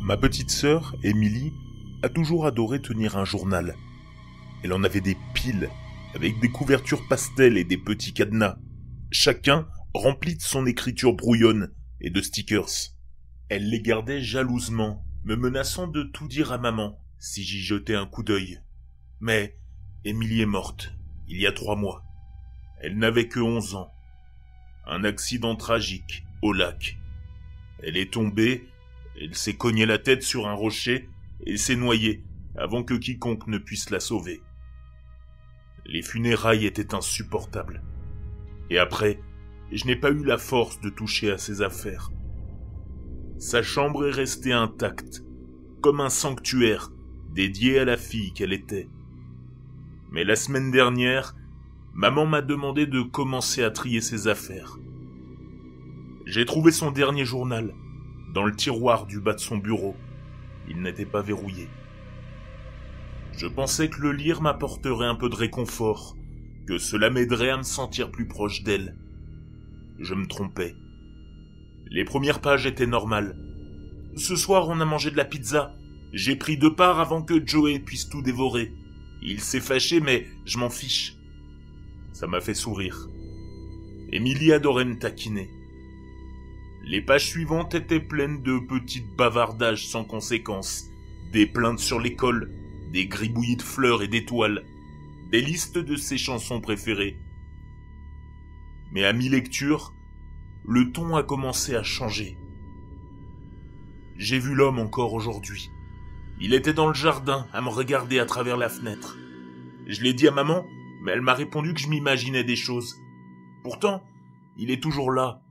Ma petite sœur, Émilie, a toujours adoré tenir un journal. Elle en avait des piles, avec des couvertures pastel et des petits cadenas, chacun rempli de son écriture brouillonne et de stickers. Elle les gardait jalousement, me menaçant de tout dire à maman si j'y jetais un coup d'œil. Mais Émilie est morte, il y a 3 mois. Elle n'avait que 11 ans. Un accident tragique, au lac. Elle est tombée, elle s'est cognée la tête sur un rocher et s'est noyée avant que quiconque ne puisse la sauver. Les funérailles étaient insupportables. Et après, je n'ai pas eu la force de toucher à ses affaires. Sa chambre est restée intacte, comme un sanctuaire dédié à la fille qu'elle était. Mais la semaine dernière, maman m'a demandé de commencer à trier ses affaires. J'ai trouvé son dernier journal, dans le tiroir du bas de son bureau. Il n'était pas verrouillé. Je pensais que le lire m'apporterait un peu de réconfort, que cela m'aiderait à me sentir plus proche d'elle. Je me trompais. Les premières pages étaient normales. Ce soir, on a mangé de la pizza. J'ai pris 2 parts avant que Joey puisse tout dévorer. Il s'est fâché, mais je m'en fiche. Ça m'a fait sourire. Émilie adorait me taquiner. Les pages suivantes étaient pleines de petites bavardages sans conséquence, des plaintes sur l'école, des gribouillis de fleurs et d'étoiles, des listes de ses chansons préférées. Mais à mi-lecture, le ton a commencé à changer. J'ai vu l'homme encore aujourd'hui. Il était dans le jardin, à me regarder à travers la fenêtre. Je l'ai dit à maman, mais elle m'a répondu que je m'imaginais des choses. Pourtant, il est toujours là.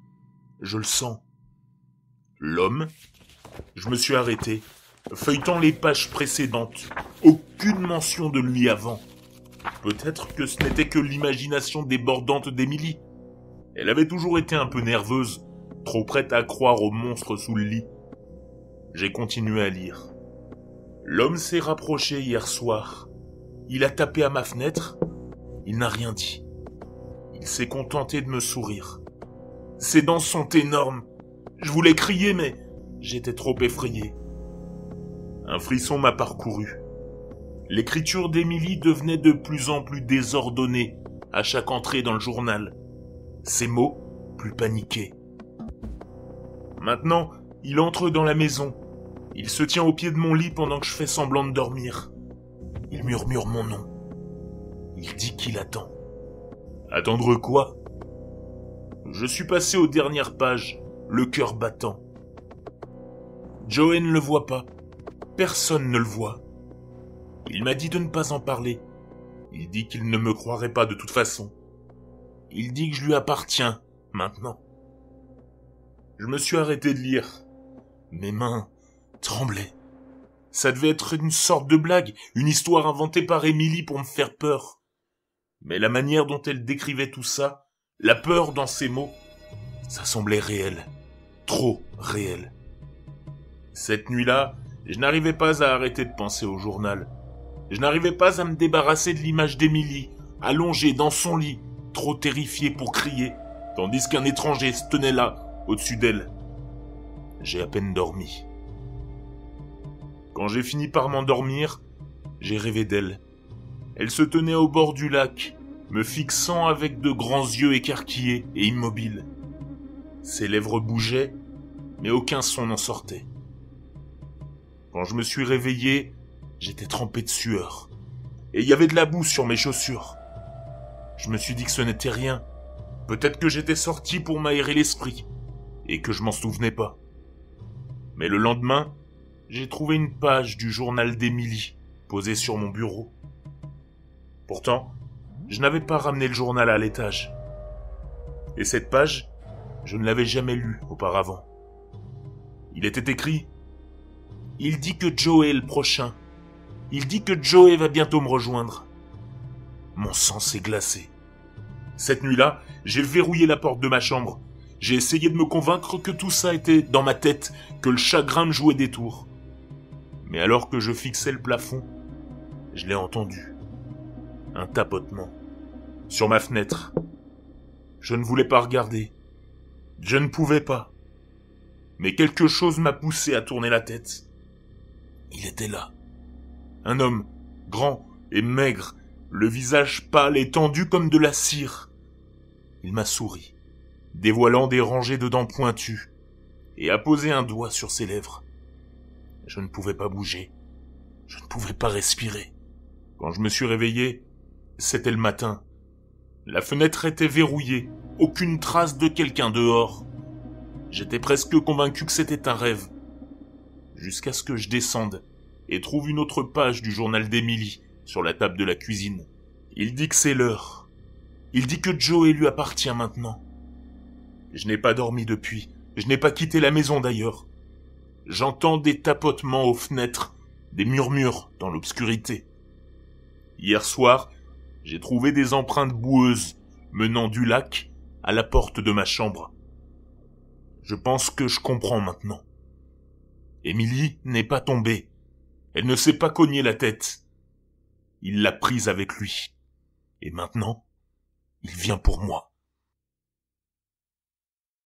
Je le sens. L'homme. Je me suis arrêté, feuilletant les pages précédentes. Aucune mention de lui avant. Peut-être que ce n'était que l'imagination débordante d'Émilie. Elle avait toujours été un peu nerveuse, trop prête à croire au monstre sous le lit. J'ai continué à lire. L'homme s'est rapproché hier soir. Il a tapé à ma fenêtre. Il n'a rien dit. Il s'est contenté de me sourire. Ses dents sont énormes. Je voulais crier, mais j'étais trop effrayé. Un frisson m'a parcouru. L'écriture d'Émilie devenait de plus en plus désordonnée à chaque entrée dans le journal. Ses mots, plus paniqués. Maintenant, il entre dans la maison. Il se tient au pied de mon lit pendant que je fais semblant de dormir. Il murmure mon nom. Il dit qu'il attend. Attendre quoi? Je suis passé aux dernières pages, le cœur battant. Joey ne le voit pas. Personne ne le voit. Il m'a dit de ne pas en parler. Il dit qu'il ne me croirait pas de toute façon. Il dit que je lui appartiens, maintenant. Je me suis arrêté de lire. Mes mains tremblaient. Ça devait être une sorte de blague, une histoire inventée par Émilie pour me faire peur. Mais la manière dont elle décrivait tout ça, la peur dans ses mots, ça semblait réel. Trop réel. Cette nuit-là, je n'arrivais pas à arrêter de penser au journal. Je n'arrivais pas à me débarrasser de l'image d'Émilie, allongée dans son lit, trop terrifiée pour crier, tandis qu'un étranger se tenait là, au-dessus d'elle. J'ai à peine dormi. Quand j'ai fini par m'endormir, j'ai rêvé d'elle. Elle se tenait au bord du lac, me fixant avec de grands yeux écarquillés et immobiles. Ses lèvres bougeaient, mais aucun son n'en sortait. Quand je me suis réveillé, j'étais trempé de sueur. Et il y avait de la boue sur mes chaussures. Je me suis dit que ce n'était rien. Peut-être que j'étais sorti pour m'aérer l'esprit, et que je m'en souvenais pas. Mais le lendemain, j'ai trouvé une page du journal d'Émilie, posée sur mon bureau. Pourtant, je n'avais pas ramené le journal à l'étage. Et cette page, je ne l'avais jamais lue auparavant. Il était écrit « Il dit que Joey est le prochain. Il dit que Joey va bientôt me rejoindre. » Mon sang s'est glacé. Cette nuit-là, j'ai verrouillé la porte de ma chambre. J'ai essayé de me convaincre que tout ça était dans ma tête, que le chagrin me jouait des tours. Mais alors que je fixais le plafond, je l'ai entendu. Un tapotement. Sur ma fenêtre. Je ne voulais pas regarder. Je ne pouvais pas. Mais quelque chose m'a poussé à tourner la tête. Il était là. Un homme, grand et maigre, le visage pâle et tendu comme de la cire. Il m'a souri, dévoilant des rangées de dents pointues, et a posé un doigt sur ses lèvres. Je ne pouvais pas bouger. Je ne pouvais pas respirer. Quand je me suis réveillé, c'était le matin. La fenêtre était verrouillée, aucune trace de quelqu'un dehors. J'étais presque convaincu que c'était un rêve. Jusqu'à ce que je descende et trouve une autre page du journal d'Emily sur la table de la cuisine. Il dit que c'est l'heure. Il dit que Joey lui appartient maintenant. Je n'ai pas dormi depuis. Je n'ai pas quitté la maison d'ailleurs. J'entends des tapotements aux fenêtres, des murmures dans l'obscurité. Hier soir, j'ai trouvé des empreintes boueuses menant du lac à la porte de ma chambre. Je pense que je comprends maintenant. Emily n'est pas tombée. Elle ne s'est pas cogné la tête. Il l'a prise avec lui. Et maintenant, il vient pour moi.